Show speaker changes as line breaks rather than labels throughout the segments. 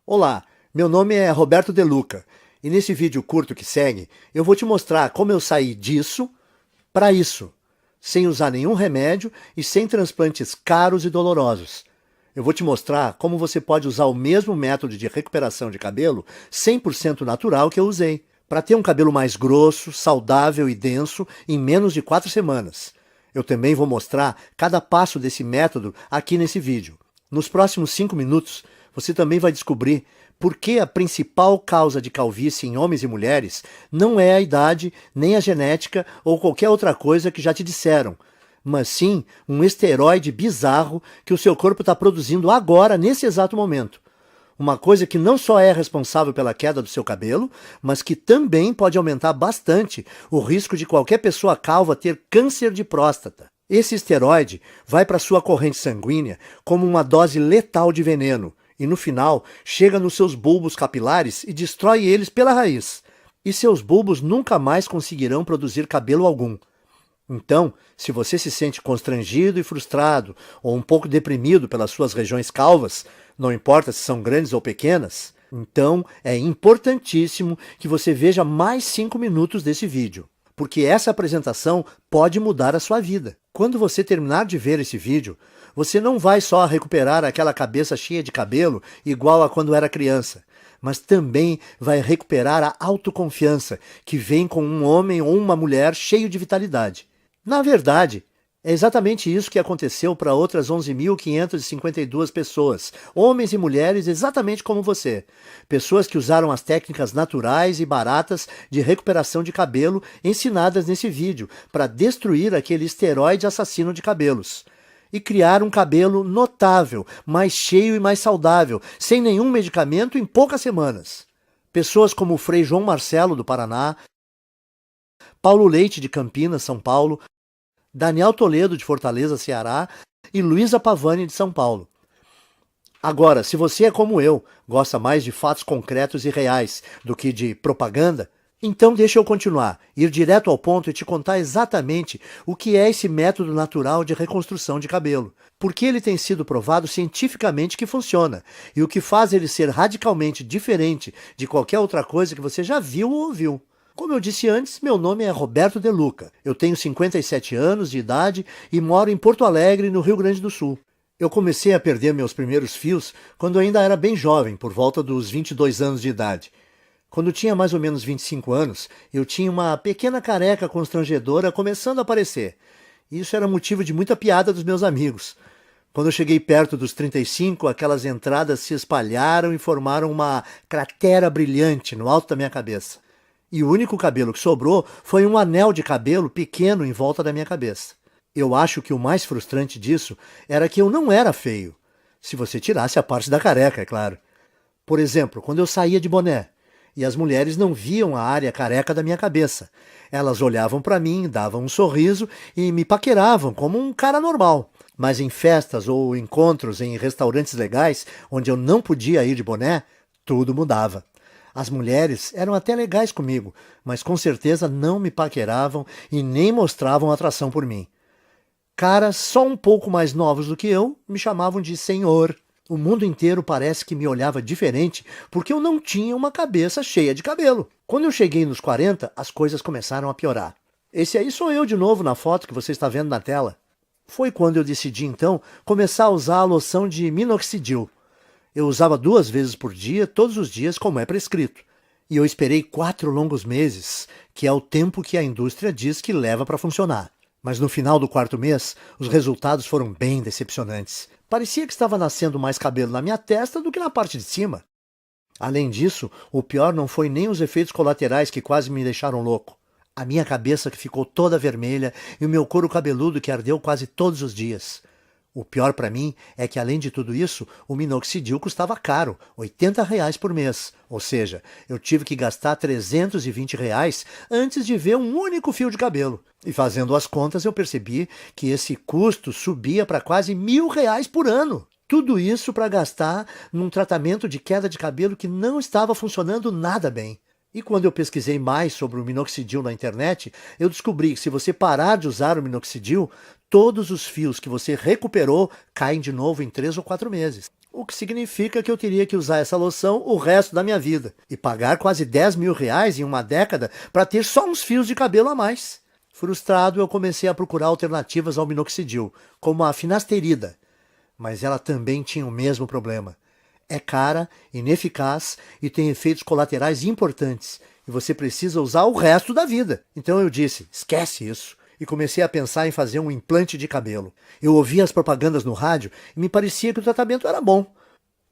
Olá, meu nome é Roberto De Luca e nesse vídeo curto que segue eu vou te mostrar como eu saí disso para isso, sem usar nenhum remédio e sem transplantes caros e dolorosos. Eu vou te mostrar como você pode usar o mesmo método de recuperação de cabelo 100% natural que eu usei, para ter um cabelo mais grosso, saudável e denso em menos de 4 semanas. Eu também vou mostrar cada passo desse método aqui nesse vídeo. Nos próximos 5 minutos, você também vai descobrir por que a principal causa de calvície em homens e mulheres não é a idade, nem a genética ou qualquer outra coisa que já te disseram, mas sim um esteroide bizarro que o seu corpo está produzindo agora, nesse exato momento. Uma coisa que não só é responsável pela queda do seu cabelo, mas que também pode aumentar bastante o risco de qualquer pessoa calva ter câncer de próstata. Esse esteroide vai para sua corrente sanguínea como uma dose letal de veneno e no final chega nos seus bulbos capilares e destrói eles pela raiz. E seus bulbos nunca mais conseguirão produzir cabelo algum. Então, se você se sente constrangido e frustrado ou um pouco deprimido pelas suas regiões calvas, não importa se são grandes ou pequenas, então é importantíssimo que você veja mais 5 minutos desse vídeo, porque essa apresentação pode mudar a sua vida. Quando você terminar de ver esse vídeo, você não vai só recuperar aquela cabeça cheia de cabelo igual a quando era criança, mas também vai recuperar a autoconfiança que vem com um homem ou uma mulher cheio de vitalidade. Na verdade, é exatamente isso que aconteceu para outras 11.552 pessoas, homens e mulheres exatamente como você. Pessoas que usaram as técnicas naturais e baratas de recuperação de cabelo ensinadas nesse vídeo para destruir aquele esteroide assassino de cabelos. E criar um cabelo notável, mais cheio e mais saudável, sem nenhum medicamento em poucas semanas. Pessoas como o Frei João Marcelo, do Paraná, Paulo Leite, de Campinas, São Paulo, Daniel Toledo, de Fortaleza, Ceará, e Luísa Pavani, de São Paulo. Agora, se você é como eu, gosta mais de fatos concretos e reais do que de propaganda, então deixa eu continuar, ir direto ao ponto e te contar exatamente o que é esse método natural de reconstrução de cabelo, porque ele tem sido provado cientificamente que funciona, e o que faz ele ser radicalmente diferente de qualquer outra coisa que você já viu ou ouviu. Como eu disse antes, meu nome é Roberto De Luca. Eu tenho 57 anos de idade e moro em Porto Alegre, no Rio Grande do Sul. Eu comecei a perder meus primeiros fios quando ainda era bem jovem, por volta dos 22 anos de idade. Quando tinha mais ou menos 25 anos, eu tinha uma pequena careca constrangedora começando a aparecer. Isso era motivo de muita piada dos meus amigos. Quando eu cheguei perto dos 35, aquelas entradas se espalharam e formaram uma cratera brilhante no alto da minha cabeça. E o único cabelo que sobrou foi um anel de cabelo pequeno em volta da minha cabeça. Eu acho que o mais frustrante disso era que eu não era feio. Se você tirasse a parte da careca, é claro. Por exemplo, quando eu saía de boné, e as mulheres não viam a área careca da minha cabeça. Elas olhavam para mim, davam um sorriso e me paqueravam como um cara normal. Mas em festas ou encontros em restaurantes legais, onde eu não podia ir de boné, tudo mudava. As mulheres eram até legais comigo, mas com certeza não me paqueravam e nem mostravam atração por mim. Caras só um pouco mais novos do que eu me chamavam de senhor. O mundo inteiro parece que me olhava diferente porque eu não tinha uma cabeça cheia de cabelo. Quando eu cheguei nos 40, as coisas começaram a piorar. Esse aí sou eu de novo na foto que você está vendo na tela. Foi quando eu decidi então começar a usar a loção de minoxidil. Eu usava 2 vezes por dia, todos os dias, como é prescrito. E eu esperei 4 longos meses, que é o tempo que a indústria diz que leva para funcionar. Mas no final do 4º mês, os resultados foram bem decepcionantes. Parecia que estava nascendo mais cabelo na minha testa do que na parte de cima. Além disso, o pior não foi nem os efeitos colaterais que quase me deixaram louco. A minha cabeça que ficou toda vermelha e o meu couro cabeludo que ardeu quase todos os dias. O pior para mim é que, além de tudo isso, o minoxidil custava caro, R$ 80 por mês. Ou seja, eu tive que gastar R$ 320 antes de ver um único fio de cabelo. E fazendo as contas, eu percebi que esse custo subia para quase R$ 1.000 por ano. Tudo isso para gastar num tratamento de queda de cabelo que não estava funcionando nada bem. E quando eu pesquisei mais sobre o minoxidil na internet, eu descobri que se você parar de usar o minoxidil, todos os fios que você recuperou caem de novo em 3 ou 4 meses. o que significa que eu teria que usar essa loção o resto da minha vida e pagar quase 10 mil reais em uma década para ter só uns fios de cabelo a mais. Frustrado, eu comecei a procurar alternativas ao minoxidil, como a finasterida, mas ela também tinha o mesmo problema. É cara, ineficaz e tem efeitos colaterais importantes, e você precisa usar o resto da vida. Então eu disse, esquece isso, e comecei a pensar em fazer um implante de cabelo. Eu ouvia as propagandas no rádio e me parecia que o tratamento era bom.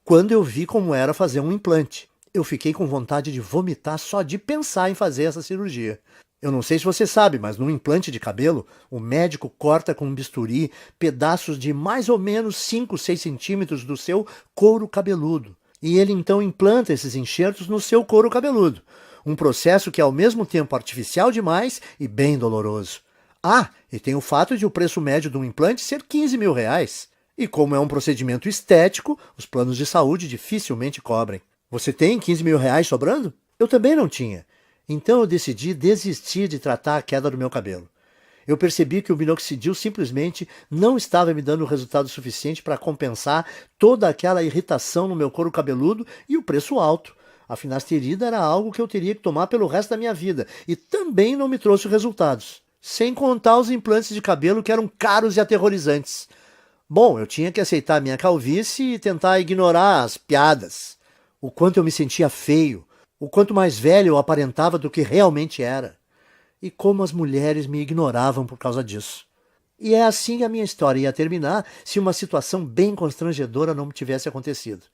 Quando eu vi como era fazer um implante, eu fiquei com vontade de vomitar só de pensar em fazer essa cirurgia. Eu não sei se você sabe, mas num implante de cabelo, o médico corta com um bisturi pedaços de mais ou menos 5, 6 centímetros do seu couro cabeludo. E ele então implanta esses enxertos no seu couro cabeludo. Um processo que é ao mesmo tempo artificial demais e bem doloroso. Ah, e tem o fato de o preço médio de um implante ser 15 mil reais. E como é um procedimento estético, os planos de saúde dificilmente cobrem. Você tem 15 mil reais sobrando? Eu também não tinha. Então eu decidi desistir de tratar a queda do meu cabelo. Eu percebi que o minoxidil simplesmente não estava me dando resultado suficiente para compensar toda aquela irritação no meu couro cabeludo e o preço alto. A finasterida era algo que eu teria que tomar pelo resto da minha vida e também não me trouxe resultados. Sem contar os implantes de cabelo que eram caros e aterrorizantes. Bom, eu tinha que aceitar a minha calvície e tentar ignorar as piadas. O quanto eu me sentia feio. O quanto mais velho eu aparentava do que realmente era. E como as mulheres me ignoravam por causa disso. E é assim que a minha história ia terminar se uma situação bem constrangedora não tivesse acontecido.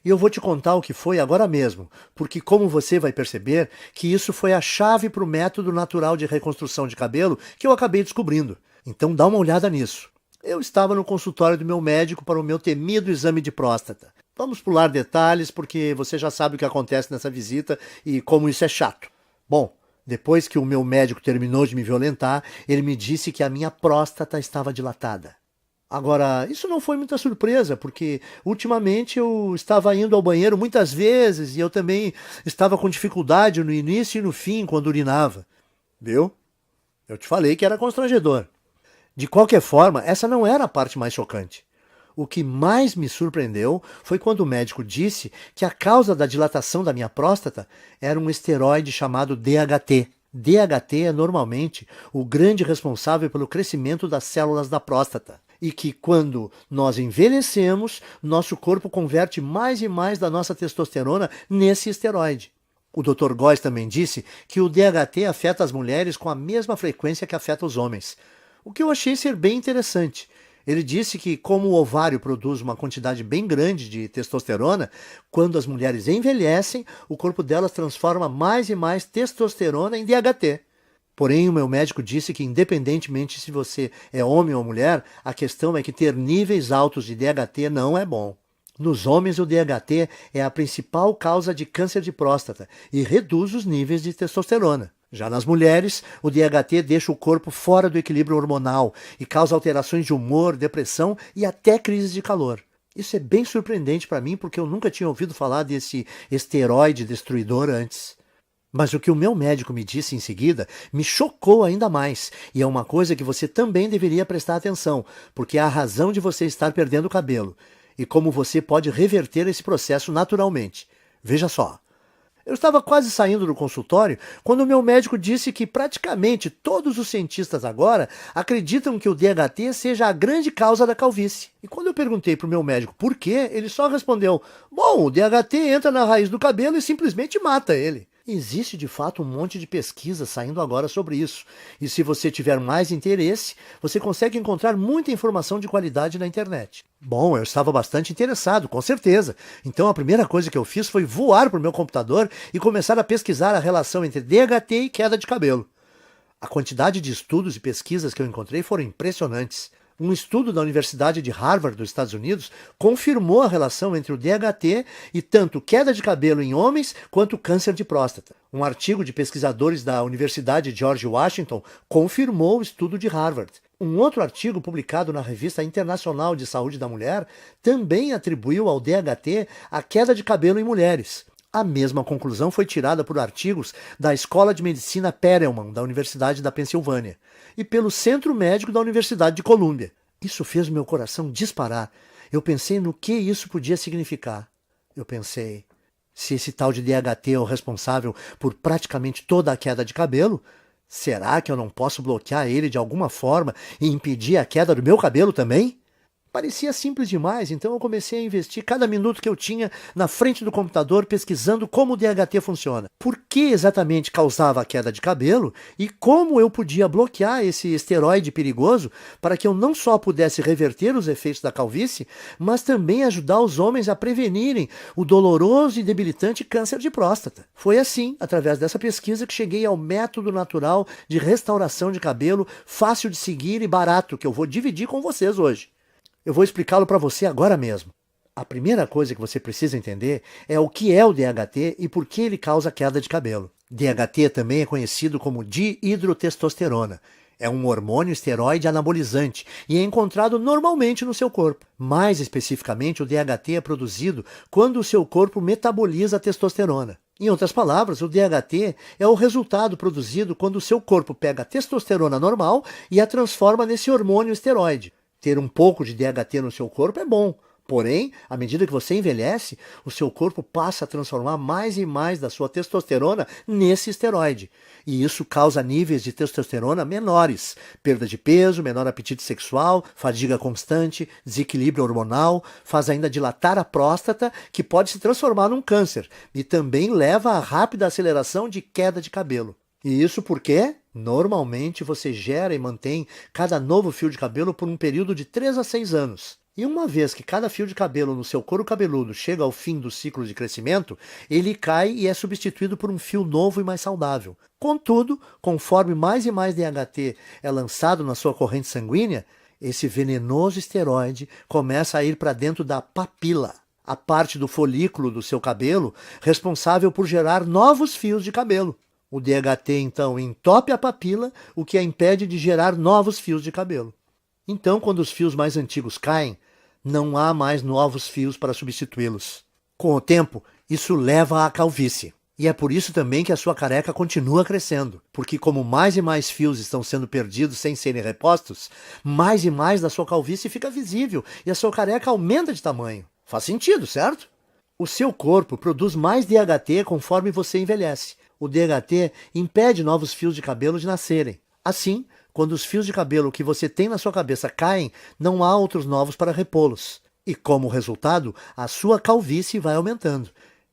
E eu vou te contar o que foi agora mesmo, porque como você vai perceber, que isso foi a chave para o método natural de reconstrução de cabelo que eu acabei descobrindo. Então dá uma olhada nisso. Eu estava no consultório do meu médico para o meu temido exame de próstata. Vamos pular detalhes, porque você já sabe o que acontece nessa visita e como isso é chato. Bom, depois que o meu médico terminou de me violentar, ele me disse que a minha próstata estava dilatada. Agora, isso não foi muita surpresa, porque ultimamente eu estava indo ao banheiro muitas vezes e eu também estava com dificuldade no início e no fim quando urinava. Viu? Eu te falei que era constrangedor. De qualquer forma, essa não era a parte mais chocante. O que mais me surpreendeu foi quando o médico disse que a causa da dilatação da minha próstata era um esteroide chamado DHT. DHT é normalmente o grande responsável pelo crescimento das células da próstata. E que quando nós envelhecemos, nosso corpo converte mais e mais da nossa testosterona nesse esteroide. O Dr. Góes também disse que o DHT afeta as mulheres com a mesma frequência que afeta os homens. O que eu achei ser bem interessante. Ele disse que, como o ovário produz uma quantidade bem grande de testosterona, quando as mulheres envelhecem, o corpo delas transforma mais e mais testosterona em DHT. Porém, o meu médico disse que, independentemente se você é homem ou mulher, a questão é que ter níveis altos de DHT não é bom. Nos homens, o DHT é a principal causa de câncer de próstata e reduz os níveis de testosterona. Já nas mulheres, o DHT deixa o corpo fora do equilíbrio hormonal e causa alterações de humor, depressão e até crises de calor. Isso é bem surpreendente para mim porque eu nunca tinha ouvido falar desse esteroide destruidor antes. Mas o que o meu médico me disse em seguida me chocou ainda mais, e é uma coisa que você também deveria prestar atenção, porque é a razão de você estar perdendo o cabelo, e como você pode reverter esse processo naturalmente. Veja só. Eu estava quase saindo do consultório quando o meu médico disse que praticamente todos os cientistas agora acreditam que o DHT seja a grande causa da calvície. E quando eu perguntei para o meu médico por quê, ele só respondeu: bom, o DHT entra na raiz do cabelo e simplesmente mata ele. Existe de fato um monte de pesquisa saindo agora sobre isso. E se você tiver mais interesse, você consegue encontrar muita informação de qualidade na internet. Bom, eu estava bastante interessado, com certeza. Então a primeira coisa que eu fiz foi voar para o meu computador e começar a pesquisar a relação entre DHT e queda de cabelo. A quantidade de estudos e pesquisas que eu encontrei foram impressionantes. Um estudo da Universidade de Harvard, dos Estados Unidos, confirmou a relação entre o DHT e tanto queda de cabelo em homens quanto câncer de próstata. Um artigo de pesquisadores da Universidade George Washington confirmou o estudo de Harvard. Um outro artigo publicado na Revista Internacional de Saúde da Mulher também atribuiu ao DHT a queda de cabelo em mulheres. A mesma conclusão foi tirada por artigos da Escola de Medicina Perelman, da Universidade da Pensilvânia, e pelo Centro Médico da Universidade de Colômbia. Isso fez o meu coração disparar. Eu pensei no que isso podia significar. Eu pensei, se esse tal de DHT é o responsável por praticamente toda a queda de cabelo, será que eu não posso bloquear ele de alguma forma e impedir a queda do meu cabelo também? Parecia simples demais, então eu comecei a investir cada minuto que eu tinha na frente do computador pesquisando como o DHT funciona. Por que exatamente causava a queda de cabelo e como eu podia bloquear esse esteroide perigoso para que eu não só pudesse reverter os efeitos da calvície, mas também ajudar os homens a prevenirem o doloroso e debilitante câncer de próstata. Foi assim, através dessa pesquisa, que cheguei ao método natural de restauração de cabelo, fácil de seguir e barato, que eu vou dividir com vocês hoje. Eu vou explicá-lo para você agora mesmo. A primeira coisa que você precisa entender é o que é o DHT e por que ele causa queda de cabelo. DHT também é conhecido como dihidrotestosterona. É um hormônio esteroide anabolizante e é encontrado normalmente no seu corpo. Mais especificamente, o DHT é produzido quando o seu corpo metaboliza a testosterona. Em outras palavras, o DHT é o resultado produzido quando o seu corpo pega a testosterona normal e a transforma nesse hormônio esteroide. Ter um pouco de DHT no seu corpo é bom, porém, à medida que você envelhece, o seu corpo passa a transformar mais e mais da sua testosterona nesse esteroide. E isso causa níveis de testosterona menores, perda de peso, menor apetite sexual, fadiga constante, desequilíbrio hormonal, faz ainda dilatar a próstata, que pode se transformar num câncer, e também leva a rápida aceleração de queda de cabelo. E isso porque, normalmente, você gera e mantém cada novo fio de cabelo por um período de 3 a 6 anos. E uma vez que cada fio de cabelo no seu couro cabeludo chega ao fim do ciclo de crescimento, ele cai e é substituído por um fio novo e mais saudável. Contudo, conforme mais e mais DHT é lançado na sua corrente sanguínea, esse venenoso esteroide começa a ir para dentro da papila, a parte do folículo do seu cabelo responsável por gerar novos fios de cabelo. O DHT, então, entope a papila, o que a impede de gerar novos fios de cabelo. Então, quando os fios mais antigos caem, não há mais novos fios para substituí-los. Com o tempo, isso leva à calvície. E é por isso também que a sua careca continua crescendo, porque como mais e mais fios estão sendo perdidos sem serem repostos, mais e mais da sua calvície fica visível e a sua careca aumenta de tamanho. Faz sentido, certo? O seu corpo produz mais DHT conforme você envelhece. O DHT impede novos fios de cabelo de nascerem. Assim, quando os fios de cabelo que você tem na sua cabeça caem, não há outros novos para repô-los. E como resultado, a sua calvície vai aumentando.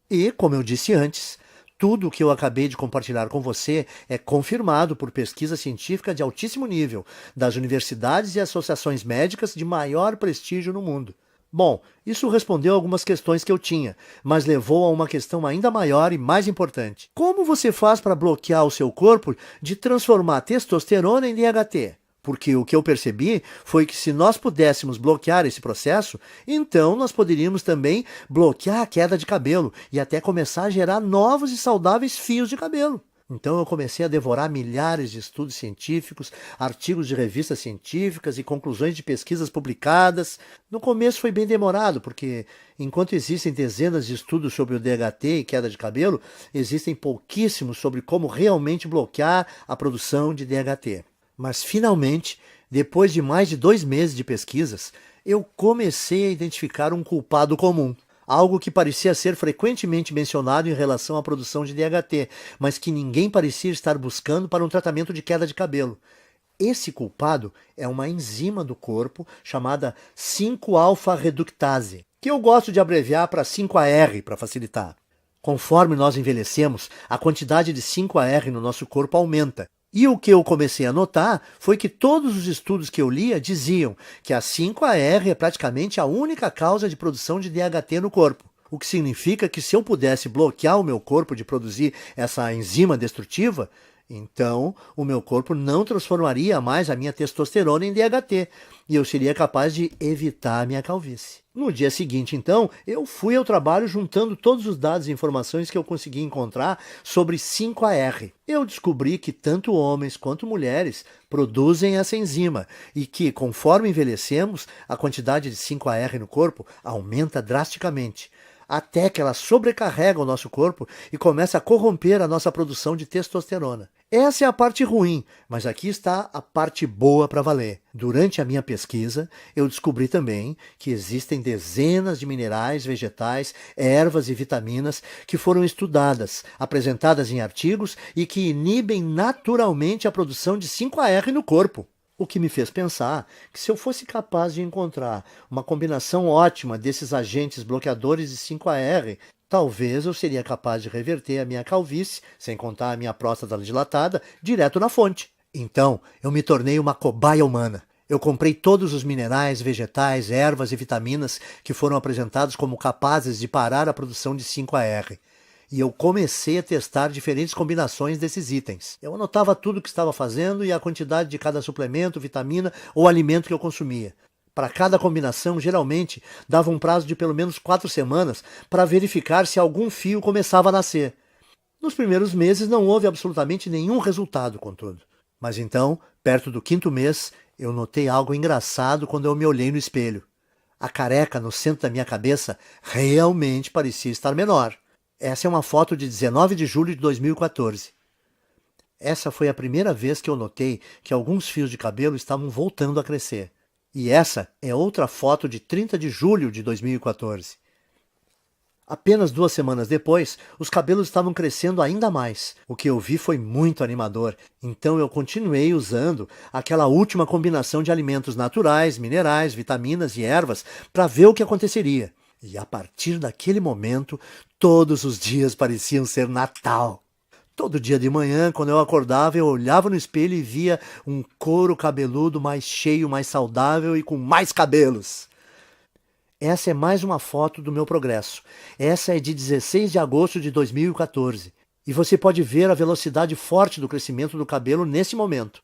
E, como eu disse antes, tudo o que eu acabei de compartilhar com você é confirmado por pesquisa científica de altíssimo nível, das universidades e associações médicas de maior prestígio no mundo. Bom, isso respondeu algumas questões que eu tinha, mas levou a uma questão ainda maior e mais importante. Como você faz para bloquear o seu corpo de transformar testosterona em DHT? Porque o que eu percebi foi que se nós pudéssemos bloquear esse processo, então nós poderíamos também bloquear a queda de cabelo e até começar a gerar novos e saudáveis fios de cabelo. Então eu comecei a devorar milhares de estudos científicos, artigos de revistas científicas e conclusões de pesquisas publicadas. No começo foi bem demorado, porque enquanto existem dezenas de estudos sobre o DHT e queda de cabelo, existem pouquíssimos sobre como realmente bloquear a produção de DHT. Mas finalmente, depois de mais de 2 meses de pesquisas, eu comecei a identificar um culpado comum. Algo que parecia ser frequentemente mencionado em relação à produção de DHT, mas que ninguém parecia estar buscando para um tratamento de queda de cabelo. Esse culpado é uma enzima do corpo chamada 5-alfa-reductase, que eu gosto de abreviar para 5-AR para facilitar. Conforme nós envelhecemos, a quantidade de 5-AR no nosso corpo aumenta. E o que eu comecei a notar foi que todos os estudos que eu lia diziam que a 5-AR é praticamente a única causa de produção de DHT no corpo. O que significa que se eu pudesse bloquear o meu corpo de produzir essa enzima destrutiva, então o meu corpo não transformaria mais a minha testosterona em DHT e eu seria capaz de evitar a minha calvície. No dia seguinte, então, eu fui ao trabalho juntando todos os dados e informações que eu consegui encontrar sobre 5-AR. Eu descobri que tanto homens quanto mulheres produzem essa enzima e que, conforme envelhecemos, a quantidade de 5-AR no corpo aumenta drasticamente, até que ela sobrecarrega o nosso corpo e começa a corromper a nossa produção de testosterona. Essa é a parte ruim, mas aqui está a parte boa para valer. Durante a minha pesquisa, eu descobri também que existem dezenas de minerais, vegetais, ervas e vitaminas que foram estudadas, apresentadas em artigos e que inibem naturalmente a produção de 5-AR no corpo. O que me fez pensar que se eu fosse capaz de encontrar uma combinação ótima desses agentes bloqueadores de 5-AR, talvez eu seria capaz de reverter a minha calvície, sem contar a minha próstata dilatada, direto na fonte. Então, eu me tornei uma cobaia humana. Eu comprei todos os minerais, vegetais, ervas e vitaminas que foram apresentados como capazes de parar a produção de 5-AR. E eu comecei a testar diferentes combinações desses itens. Eu anotava tudo o que estava fazendo e a quantidade de cada suplemento, vitamina ou alimento que eu consumia. Para cada combinação, geralmente, dava um prazo de pelo menos 4 semanas para verificar se algum fio começava a nascer. Nos primeiros meses não houve absolutamente nenhum resultado, contudo. Mas então, perto do 5º mês, eu notei algo engraçado quando eu me olhei no espelho. A careca no centro da minha cabeça realmente parecia estar menor. Essa é uma foto de 19 de julho de 2014. Essa foi a primeira vez que eu notei que alguns fios de cabelo estavam voltando a crescer. E essa é outra foto de 30 de julho de 2014. Apenas 2 semanas depois, os cabelos estavam crescendo ainda mais. O que eu vi foi muito animador, então eu continuei usando aquela última combinação de alimentos naturais, minerais, vitaminas e ervas para ver o que aconteceria. E a partir daquele momento, todos os dias pareciam ser Natal. Todo dia de manhã, quando eu acordava, eu olhava no espelho e via um couro cabeludo mais cheio, mais saudável e com mais cabelos. Essa é mais uma foto do meu progresso. Essa é de 16 de agosto de 2014. E você pode ver a velocidade forte do crescimento do cabelo nesse momento.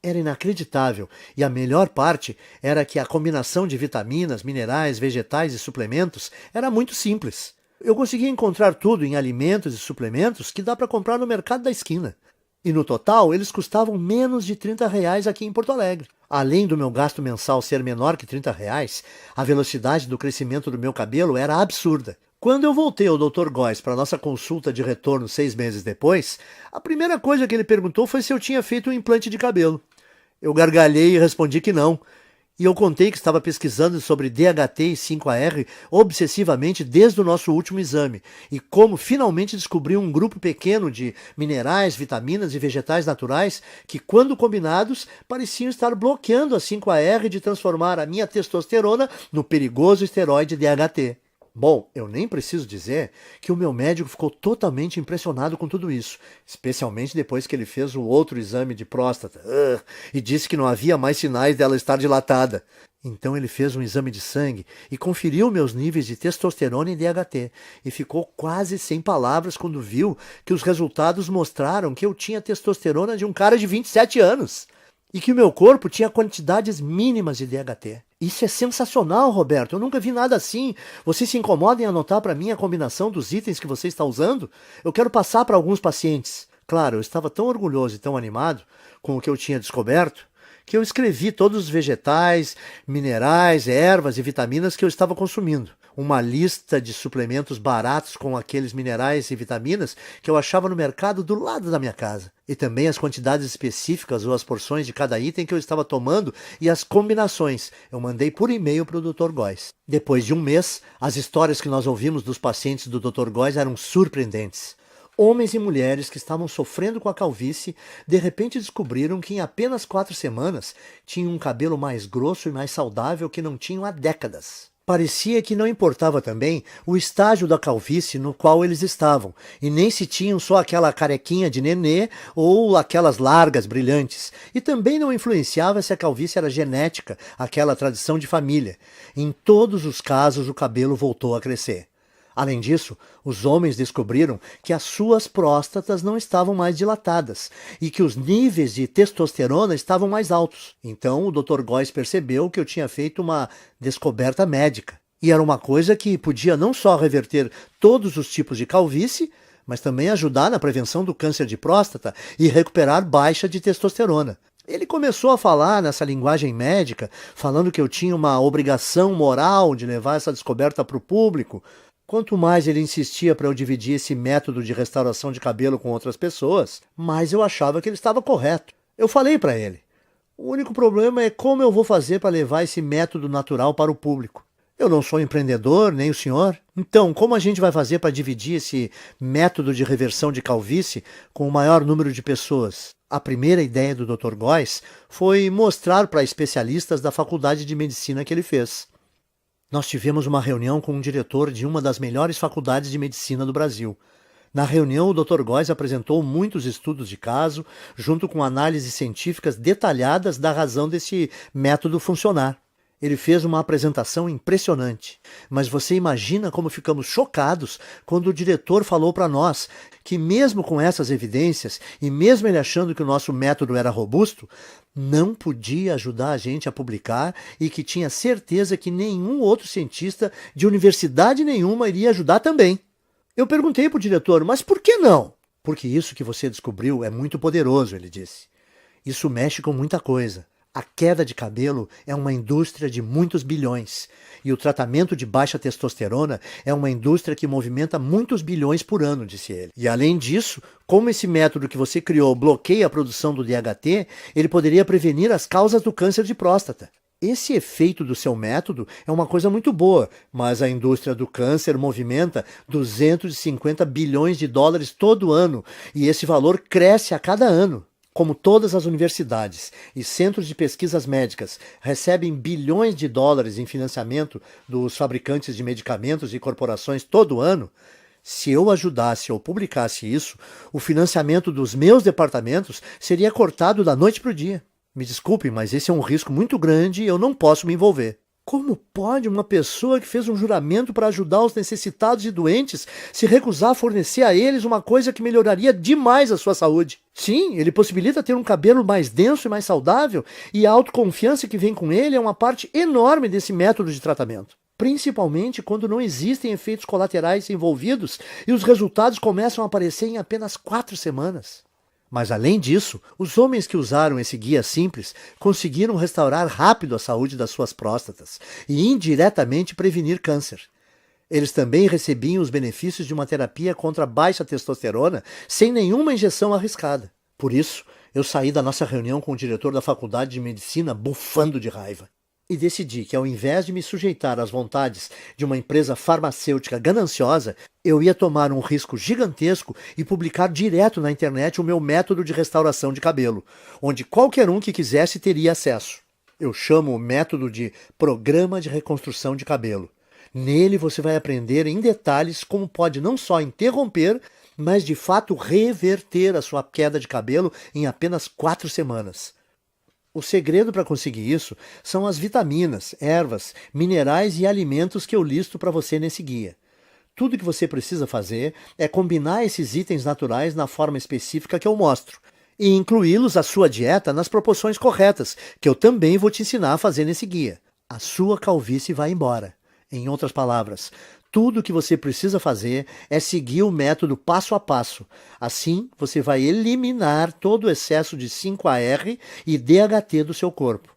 Era inacreditável, e a melhor parte era que a combinação de vitaminas, minerais, vegetais e suplementos era muito simples. Eu conseguia encontrar tudo em alimentos e suplementos que dá para comprar no mercado da esquina. E no total, eles custavam menos de R$ 30 aqui em Porto Alegre. Além do meu gasto mensal ser menor que R$ 30, a velocidade do crescimento do meu cabelo era absurda. Quando eu voltei ao Dr. Góes para nossa consulta de retorno 6 meses depois, a primeira coisa que ele perguntou foi se eu tinha feito um implante de cabelo. Eu gargalhei e respondi que não. E eu contei que estava pesquisando sobre DHT e 5-AR obsessivamente desde o nosso último exame e como finalmente descobri um grupo pequeno de minerais, vitaminas e vegetais naturais que, quando combinados, pareciam estar bloqueando a 5-AR de transformar a minha testosterona no perigoso esteroide DHT. Bom, eu nem preciso dizer que o meu médico ficou totalmente impressionado com tudo isso, especialmente depois que ele fez o outro exame de próstata e disse que não havia mais sinais dela estar dilatada. Então ele fez um exame de sangue e conferiu meus níveis de testosterona e DHT e ficou quase sem palavras quando viu que os resultados mostraram que eu tinha testosterona de um cara de 27 anos. E que o meu corpo tinha quantidades mínimas de DHT. Isso é sensacional, Roberto. Eu nunca vi nada assim. Você se incomoda em anotar para mim a combinação dos itens que você está usando? Eu quero passar para alguns pacientes. Claro, eu estava tão orgulhoso e tão animado com o que eu tinha descoberto que eu escrevi todos os vegetais, minerais, ervas e vitaminas que eu estava consumindo. Uma lista de suplementos baratos com aqueles minerais e vitaminas que eu achava no mercado do lado da minha casa. E também as quantidades específicas ou as porções de cada item que eu estava tomando e as combinações. Eu mandei por e-mail para o Dr. Góes. Depois de um mês, as histórias que nós ouvimos dos pacientes do Dr. Góes eram surpreendentes. Homens e mulheres que estavam sofrendo com a calvície, de repente descobriram que em apenas 4 semanas tinham um cabelo mais grosso e mais saudável que não tinham há décadas. Parecia que não importava também o estágio da calvície no qual eles estavam, e nem se tinham só aquela carequinha de nenê ou aquelas largas brilhantes, e também não influenciava se a calvície era genética, aquela tradição de família. Em todos os casos o cabelo voltou a crescer. Além disso, os homens descobriram que as suas próstatas não estavam mais dilatadas e que os níveis de testosterona estavam mais altos. Então o Dr. Góes percebeu que eu tinha feito uma descoberta médica. E era uma coisa que podia não só reverter todos os tipos de calvície, mas também ajudar na prevenção do câncer de próstata e recuperar baixa de testosterona. Ele começou a falar nessa linguagem médica, falando que eu tinha uma obrigação moral de levar essa descoberta para o público. Quanto mais ele insistia para eu dividir esse método de restauração de cabelo com outras pessoas, mais eu achava que ele estava correto. Eu falei para ele: o único problema é como eu vou fazer para levar esse método natural para o público. Eu não sou empreendedor, nem o senhor. Então, como a gente vai fazer para dividir esse método de reversão de calvície com o maior número de pessoas? A primeira ideia do Dr. Góes foi mostrar para especialistas da faculdade de medicina que ele fez. Nós tivemos uma reunião com um diretor de uma das melhores faculdades de medicina do Brasil. Na reunião, o Dr. Góes apresentou muitos estudos de caso, junto com análises científicas detalhadas da razão desse método funcionar. Ele fez uma apresentação impressionante, mas você imagina como ficamos chocados quando o diretor falou para nós que mesmo com essas evidências e mesmo ele achando que o nosso método era robusto, não podia ajudar a gente a publicar e que tinha certeza que nenhum outro cientista de universidade nenhuma iria ajudar também. Eu perguntei para o diretor, mas por que não? Porque isso que você descobriu é muito poderoso, ele disse. Isso mexe com muita coisa. A queda de cabelo é uma indústria de muitos bilhões e o tratamento de baixa testosterona é uma indústria que movimenta muitos bilhões por ano, disse ele. E além disso, como esse método que você criou bloqueia a produção do DHT, ele poderia prevenir as causas do câncer de próstata. Esse efeito do seu método é uma coisa muito boa, mas a indústria do câncer movimenta 250 bilhões de dólares todo ano e esse valor cresce a cada ano. Como todas as universidades e centros de pesquisas médicas recebem bilhões de dólares em financiamento dos fabricantes de medicamentos e corporações todo ano, se eu ajudasse ou publicasse isso, o financiamento dos meus departamentos seria cortado da noite para o dia. Me desculpe, mas esse é um risco muito grande e eu não posso me envolver. Como pode uma pessoa que fez um juramento para ajudar os necessitados e doentes se recusar a fornecer a eles uma coisa que melhoraria demais a sua saúde? Sim, ele possibilita ter um cabelo mais denso e mais saudável, e a autoconfiança que vem com ele é uma parte enorme desse método de tratamento. Principalmente quando não existem efeitos colaterais envolvidos e os resultados começam a aparecer em apenas 4 semanas. Mas além disso, os homens que usaram esse guia simples conseguiram restaurar rápido a saúde das suas próstatas e indiretamente prevenir câncer. Eles também recebiam os benefícios de uma terapia contra a baixa testosterona sem nenhuma injeção arriscada. Por isso, eu saí da nossa reunião com o diretor da faculdade de medicina bufando de raiva. E decidi que, ao invés de me sujeitar às vontades de uma empresa farmacêutica gananciosa, eu ia tomar um risco gigantesco e publicar direto na internet o meu método de restauração de cabelo, onde qualquer um que quisesse teria acesso. Eu chamo o método de Programa de Reconstrução de Cabelo. Nele você vai aprender em detalhes como pode não só interromper, mas de fato reverter a sua queda de cabelo em apenas 4 semanas. O segredo para conseguir isso são as vitaminas, ervas, minerais e alimentos que eu listo para você nesse guia. Tudo que você precisa fazer é combinar esses itens naturais na forma específica que eu mostro e incluí-los à sua dieta nas proporções corretas, que eu também vou te ensinar a fazer nesse guia. A sua calvície vai embora. Em outras palavras, tudo o que você precisa fazer é seguir o método passo a passo. Assim, você vai eliminar todo o excesso de 5-AR e DHT do seu corpo,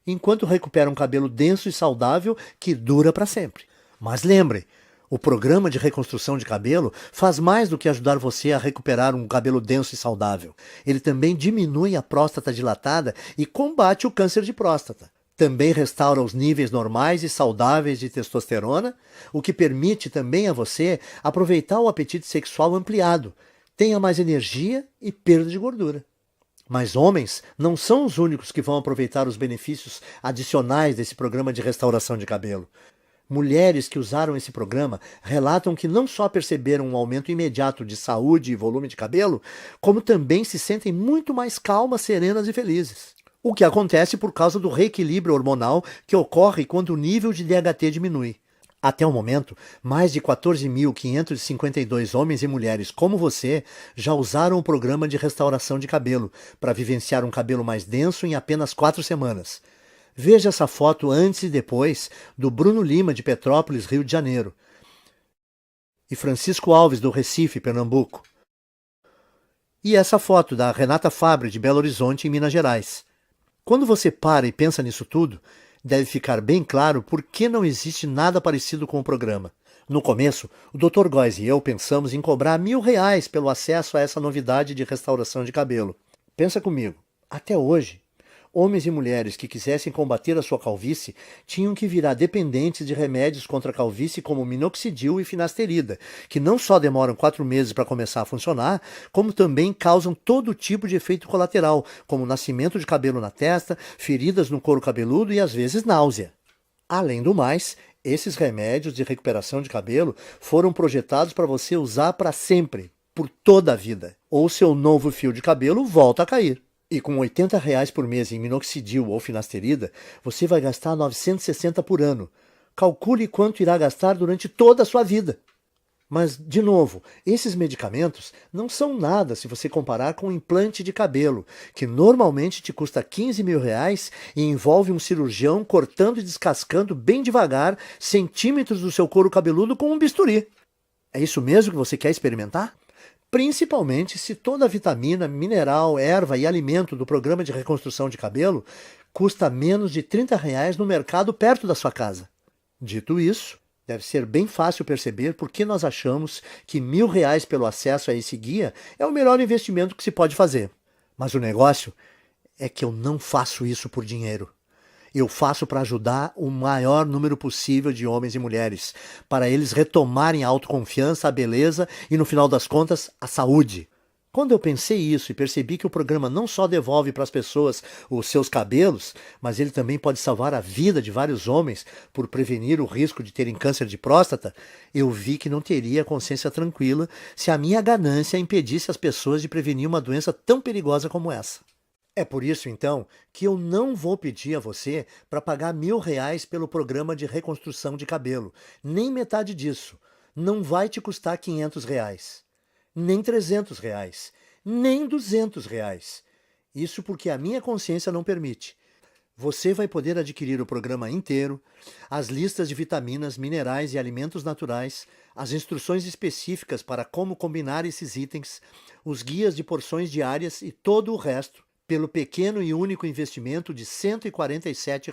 enquanto recupera um cabelo denso e saudável que dura para sempre. Mas lembre, o programa de reconstrução de cabelo faz mais do que ajudar você a recuperar um cabelo denso e saudável. Ele também diminui a próstata dilatada e combate o câncer de próstata. Também restaura os níveis normais e saudáveis de testosterona, o que permite também a você aproveitar o apetite sexual ampliado, tenha mais energia e perda de gordura. Mas homens não são os únicos que vão aproveitar os benefícios adicionais desse programa de restauração de cabelo. Mulheres que usaram esse programa relatam que não só perceberam um aumento imediato de saúde e volume de cabelo, como também se sentem muito mais calmas, serenas e felizes. O que acontece por causa do reequilíbrio hormonal que ocorre quando o nível de DHT diminui. Até o momento, mais de 14.552 homens e mulheres como você já usaram o programa de restauração de cabelo para vivenciar um cabelo mais denso em apenas 4 semanas. Veja essa foto antes e depois do Bruno Lima, de Petrópolis, Rio de Janeiro, e Francisco Alves, do Recife, Pernambuco. E essa foto da Renata Fabre, de Belo Horizonte, em Minas Gerais. Quando você para e pensa nisso tudo, deve ficar bem claro por que não existe nada parecido com o programa. No começo, o Dr. Góes e eu pensamos em cobrar R$ 1.000 pelo acesso a essa novidade de restauração de cabelo. Pensa comigo, até hoje, homens e mulheres que quisessem combater a sua calvície tinham que virar dependentes de remédios contra a calvície como minoxidil e finasterida, que não só demoram 4 meses para começar a funcionar, como também causam todo tipo de efeito colateral, como nascimento de cabelo na testa, feridas no couro cabeludo e às vezes náusea. Além do mais, esses remédios de recuperação de cabelo foram projetados para você usar para sempre, por toda a vida. Ou seu novo fio de cabelo volta a cair. E com R$ 80 por mês em minoxidil ou finasterida, você vai gastar 960 por ano. Calcule quanto irá gastar durante toda a sua vida. Mas, de novo, esses medicamentos não são nada se você comparar com um implante de cabelo, que normalmente te custa R$ 15.000 e envolve um cirurgião cortando e descascando bem devagar centímetros do seu couro cabeludo com um bisturi. É isso mesmo que você quer experimentar? Principalmente se toda a vitamina, mineral, erva e alimento do programa de reconstrução de cabelo custa menos de R$ 30 no mercado perto da sua casa. Dito isso, deve ser bem fácil perceber por que nós achamos que R$ 1.000 pelo acesso a esse guia é o melhor investimento que se pode fazer. Mas o negócio é que eu não faço isso por dinheiro. Eu faço para ajudar o maior número possível de homens e mulheres, para eles retomarem a autoconfiança, a beleza e, no final das contas, a saúde. Quando eu pensei isso e percebi que o programa não só devolve para as pessoas os seus cabelos, mas ele também pode salvar a vida de vários homens por prevenir o risco de terem câncer de próstata, eu vi que não teria consciência tranquila se a minha ganância impedisse as pessoas de prevenir uma doença tão perigosa como essa. É por isso, então, que eu não vou pedir a você para pagar R$ 1.000 pelo programa de reconstrução de cabelo. Nem metade disso. Não vai te custar R$ 500. Nem R$ 300. Nem R$ 200. Isso porque a minha consciência não permite. Você vai poder adquirir o programa inteiro, as listas de vitaminas, minerais e alimentos naturais, as instruções específicas para como combinar esses itens, os guias de porções diárias e todo o resto, pelo pequeno e único investimento de R$ 147.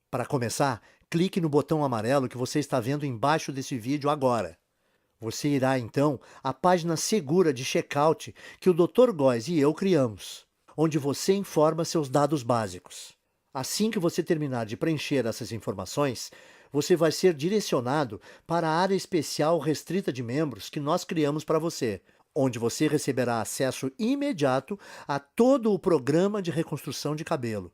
Para começar, clique no botão amarelo que você está vendo embaixo desse vídeo agora. Você irá, então, à página segura de checkout que o Dr. Góes e eu criamos, onde você informa seus dados básicos. Assim que você terminar de preencher essas informações, você vai ser direcionado para a área especial restrita de membros que nós criamos para você, onde você receberá acesso imediato a todo o programa de reconstrução de cabelo.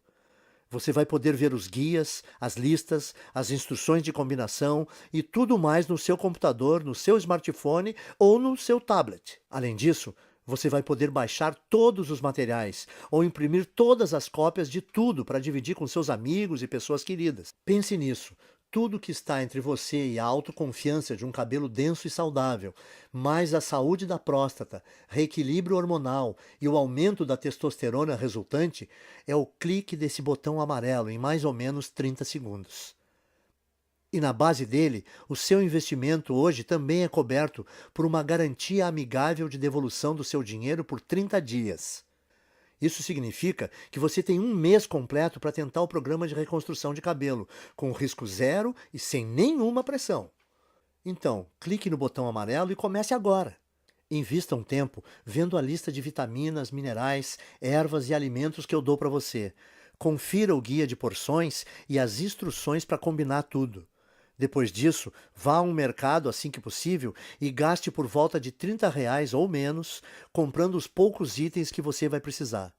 Você vai poder ver os guias, as listas, as instruções de combinação e tudo mais no seu computador, no seu smartphone ou no seu tablet. Além disso, você vai poder baixar todos os materiais ou imprimir todas as cópias de tudo para dividir com seus amigos e pessoas queridas. Pense nisso. Tudo que está entre você e a autoconfiança de um cabelo denso e saudável, mais a saúde da próstata, reequilíbrio hormonal e o aumento da testosterona resultante, é o clique desse botão amarelo em mais ou menos 30 segundos. E na base dele, o seu investimento hoje também é coberto por uma garantia amigável de devolução do seu dinheiro por 30 dias. Isso significa que você tem um mês completo para tentar o programa de reconstrução de cabelo, com risco zero e sem nenhuma pressão. Então, clique no botão amarelo e comece agora. Invista um tempo vendo a lista de vitaminas, minerais, ervas e alimentos que eu dou para você. Confira o guia de porções e as instruções para combinar tudo. Depois disso, vá a um mercado assim que possível e gaste por volta de R$ 30 ou menos, comprando os poucos itens que você vai precisar.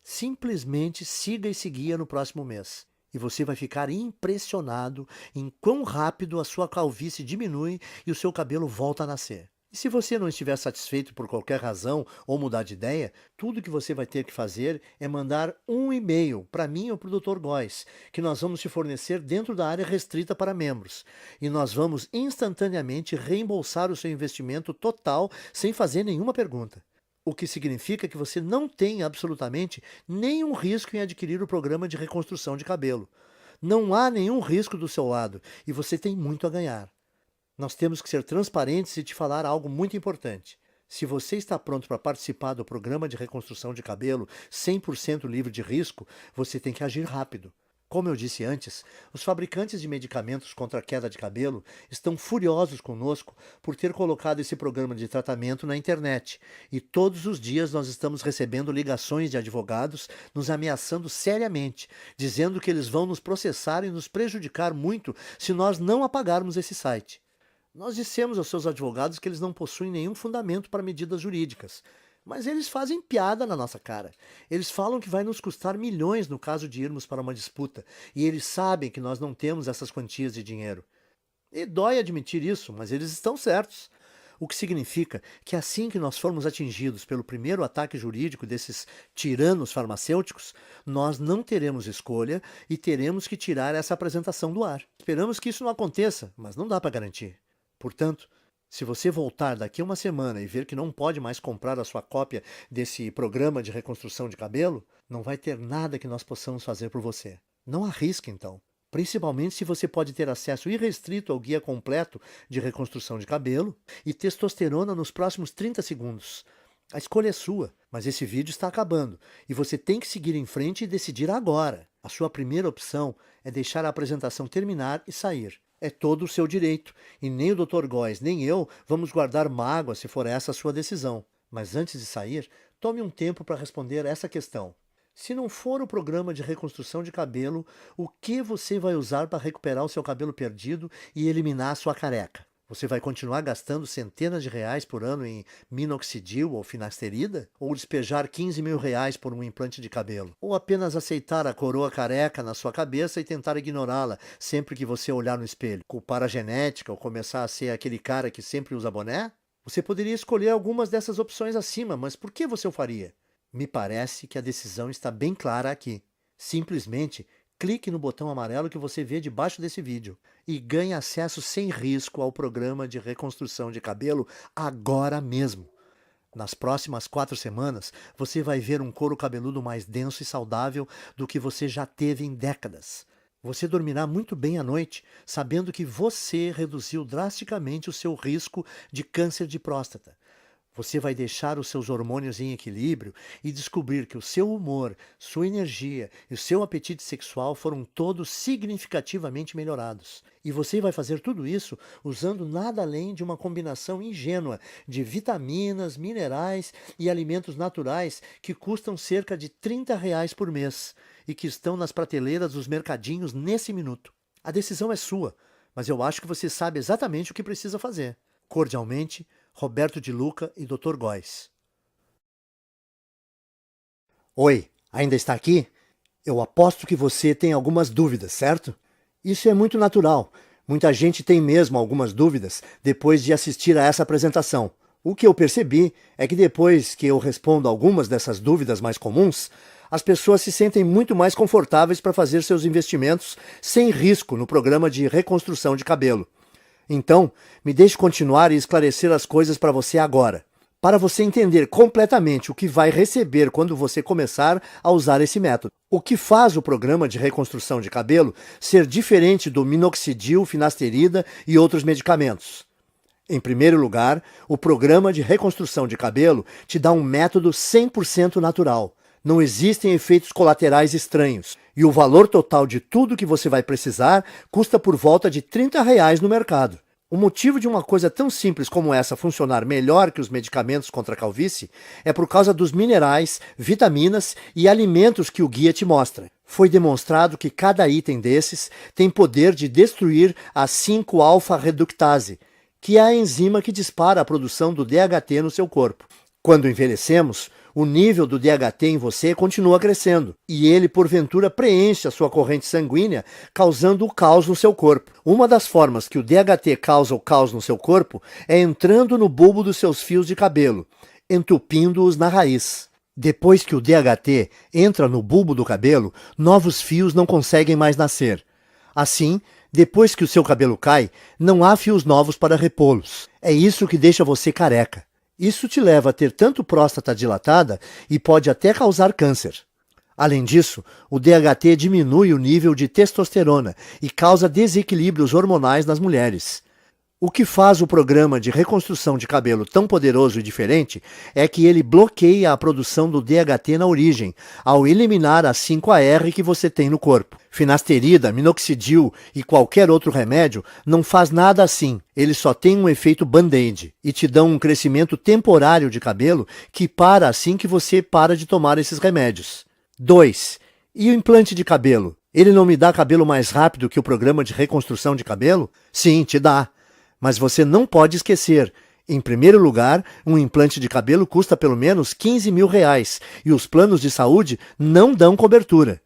Simplesmente siga esse guia no próximo mês e você vai ficar impressionado em quão rápido a sua calvície diminui e o seu cabelo volta a nascer. E se você não estiver satisfeito por qualquer razão ou mudar de ideia, tudo que você vai ter que fazer é mandar um e-mail para mim ou para o Dr. Góes, que nós vamos te fornecer dentro da área restrita para membros. E nós vamos instantaneamente reembolsar o seu investimento total sem fazer nenhuma pergunta. O que significa que você não tem absolutamente nenhum risco em adquirir o programa de reconstrução de cabelo. Não há nenhum risco do seu lado e você tem muito a ganhar. Nós temos que ser transparentes e te falar algo muito importante. Se você está pronto para participar do programa de reconstrução de cabelo 100% livre de risco, você tem que agir rápido. Como eu disse antes, os fabricantes de medicamentos contra a queda de cabelo estão furiosos conosco por ter colocado esse programa de tratamento na internet. E todos os dias nós estamos recebendo ligações de advogados nos ameaçando seriamente, dizendo que eles vão nos processar e nos prejudicar muito se nós não apagarmos esse site. Nós dissemos aos seus advogados que eles não possuem nenhum fundamento para medidas jurídicas. Mas eles fazem piada na nossa cara. Eles falam que vai nos custar milhões no caso de irmos para uma disputa, e eles sabem que nós não temos essas quantias de dinheiro. E dói admitir isso, mas eles estão certos. O que significa que assim que nós formos atingidos pelo primeiro ataque jurídico desses tiranos farmacêuticos, nós não teremos escolha e teremos que tirar essa apresentação do ar. Esperamos que isso não aconteça, mas não dá para garantir. Portanto, se você voltar daqui a uma semana e ver que não pode mais comprar a sua cópia desse programa de reconstrução de cabelo, não vai ter nada que nós possamos fazer por você. Não arrisque, então. Principalmente se você pode ter acesso irrestrito ao guia completo de reconstrução de cabelo e testosterona nos próximos 30 segundos. A escolha é sua, mas esse vídeo está acabando e você tem que seguir em frente e decidir agora. A sua primeira opção é deixar a apresentação terminar e sair. É todo o seu direito, e nem o Dr. Góes nem eu vamos guardar mágoa se for essa a sua decisão. Mas antes de sair, tome um tempo para responder essa questão. Se não for o programa de reconstrução de cabelo, o que você vai usar para recuperar o seu cabelo perdido e eliminar a sua careca? Você vai continuar gastando centenas de reais por ano em minoxidil ou finasterida? Ou despejar 15 mil reais por um implante de cabelo? Ou apenas aceitar a coroa careca na sua cabeça e tentar ignorá-la sempre que você olhar no espelho? Culpar a genética ou começar a ser aquele cara que sempre usa boné? Você poderia escolher algumas dessas opções acima, mas por que você o faria? Me parece que a decisão está bem clara aqui. Simplesmente clique no botão amarelo que você vê debaixo desse vídeo e ganhe acesso sem risco ao programa de reconstrução de cabelo agora mesmo. Nas próximas 4 semanas, você vai ver um couro cabeludo mais denso e saudável do que você já teve em décadas. Você dormirá muito bem à noite, sabendo que você reduziu drasticamente o seu risco de câncer de próstata. Você vai deixar os seus hormônios em equilíbrio e descobrir que o seu humor, sua energia e o seu apetite sexual foram todos significativamente melhorados. E você vai fazer tudo isso usando nada além de uma combinação ingênua de vitaminas, minerais e alimentos naturais que custam cerca de R$ 30 por mês e que estão nas prateleiras dos mercadinhos nesse minuto. A decisão é sua, mas eu acho que você sabe exatamente o que precisa fazer. Cordialmente, Roberto de Luca e Dr. Góes. Oi, ainda está aqui? Eu aposto que você tem algumas dúvidas, certo? Isso é muito natural. Muita gente tem mesmo algumas dúvidas depois de assistir a essa apresentação. O que eu percebi é que depois que eu respondo algumas dessas dúvidas mais comuns, as pessoas se sentem muito mais confortáveis para fazer seus investimentos sem risco no programa de reconstrução de cabelo. Então, me deixe continuar e esclarecer as coisas para você agora, para você entender completamente o que vai receber quando você começar a usar esse método. O que faz o programa de reconstrução de cabelo ser diferente do minoxidil, finasterida e outros medicamentos? Em primeiro lugar, o programa de reconstrução de cabelo te dá um método 100% natural. Não existem efeitos colaterais estranhos. E o valor total de tudo que você vai precisar custa por volta de R$ 30 no mercado. O motivo de uma coisa tão simples como essa funcionar melhor que os medicamentos contra a calvície é por causa dos minerais, vitaminas e alimentos que o guia te mostra. Foi demonstrado que cada item desses tem poder de destruir a 5-alfa-reductase, que é a enzima que dispara a produção do DHT no seu corpo. Quando envelhecemos, o nível do DHT em você continua crescendo, e ele, porventura, preenche a sua corrente sanguínea, causando o caos no seu corpo. Uma das formas que o DHT causa o caos no seu corpo é entrando no bulbo dos seus fios de cabelo, entupindo-os na raiz. Depois que o DHT entra no bulbo do cabelo, novos fios não conseguem mais nascer. Assim, depois que o seu cabelo cai, não há fios novos para repô-los. É isso que deixa você careca. Isso te leva a ter tanto próstata dilatada e pode até causar câncer. Além disso, o DHT diminui o nível de testosterona e causa desequilíbrios hormonais nas mulheres. O que faz o programa de reconstrução de cabelo tão poderoso e diferente é que ele bloqueia a produção do DHT na origem, ao eliminar a 5-AR que você tem no corpo. Finasterida, minoxidil e qualquer outro remédio não faz nada assim. Ele só tem um efeito band-aid e te dão um crescimento temporário de cabelo que para assim que você para de tomar esses remédios. 2. E o implante de cabelo? Ele não me dá cabelo mais rápido que o programa de reconstrução de cabelo? Sim, te dá. Mas você não pode esquecer, em primeiro lugar, um implante de cabelo custa pelo menos R$15 mil e os planos de saúde não dão cobertura.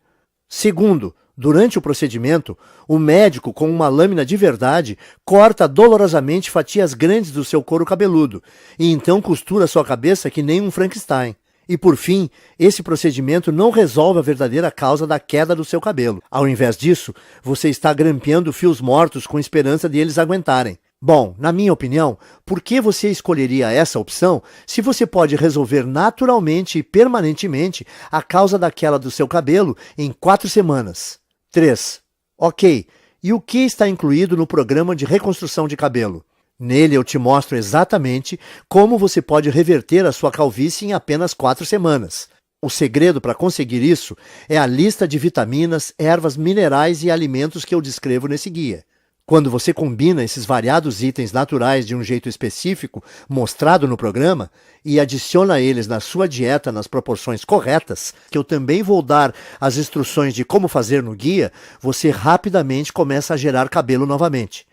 Segundo, durante o procedimento, o médico, com uma lâmina de verdade, corta dolorosamente fatias grandes do seu couro cabeludo e então costura sua cabeça que nem um Frankenstein. E por fim, esse procedimento não resolve a verdadeira causa da queda do seu cabelo. Ao invés disso, você está grampeando fios mortos com esperança de eles aguentarem. Bom, na minha opinião, por que você escolheria essa opção se você pode resolver naturalmente e permanentemente a causa da queda do seu cabelo em 4 semanas? 3. Ok, e o que está incluído no programa de reconstrução de cabelo? Nele eu te mostro exatamente como você pode reverter a sua calvície em apenas 4 semanas. O segredo para conseguir isso é a lista de vitaminas, ervas, minerais e alimentos que eu descrevo nesse guia. Quando você combina esses variados itens naturais de um jeito específico, mostrado no programa, e adiciona eles na sua dieta nas proporções corretas, que eu também vou dar as instruções de como fazer no guia, você rapidamente começa a gerar cabelo novamente.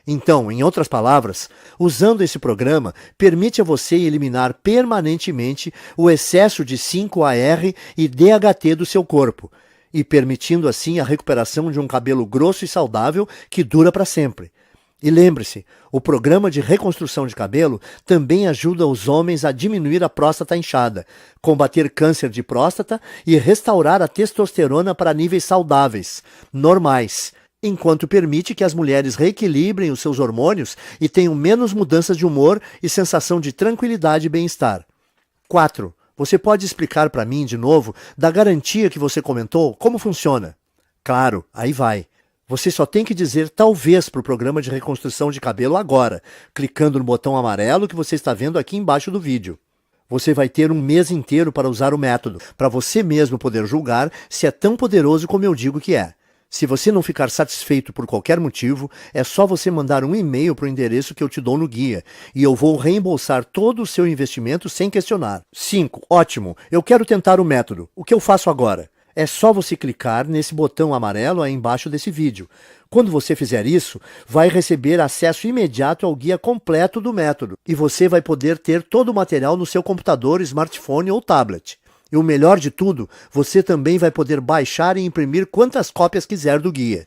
Então, em outras palavras, usando esse programa, permite a você eliminar permanentemente o excesso de 5-AR e DHT do seu corpo, e permitindo assim a recuperação de um cabelo grosso e saudável que dura para sempre. E lembre-se, o programa de reconstrução de cabelo também ajuda os homens a diminuir a próstata inchada, combater câncer de próstata e restaurar a testosterona para níveis saudáveis, normais, enquanto permite que as mulheres reequilibrem os seus hormônios e tenham menos mudanças de humor e sensação de tranquilidade e bem-estar. 4. Você pode explicar para mim, de novo, da garantia que você comentou, como funciona? Claro, aí vai. Você só tem que dizer talvez para o programa de reconstrução de cabelo agora, clicando no botão amarelo que você está vendo aqui embaixo do vídeo. Você vai ter um mês inteiro para usar o método, para você mesmo poder julgar se é tão poderoso como eu digo que é. Se você não ficar satisfeito por qualquer motivo, é só você mandar um e-mail para o endereço que eu te dou no guia, e eu vou reembolsar todo o seu investimento sem questionar. 5. Ótimo, eu quero tentar o método. O que eu faço agora? É só você clicar nesse botão amarelo aí embaixo desse vídeo. Quando você fizer isso, vai receber acesso imediato ao guia completo do método, e você vai poder ter todo o material no seu computador, smartphone ou tablet. E o melhor de tudo, você também vai poder baixar e imprimir quantas cópias quiser do guia.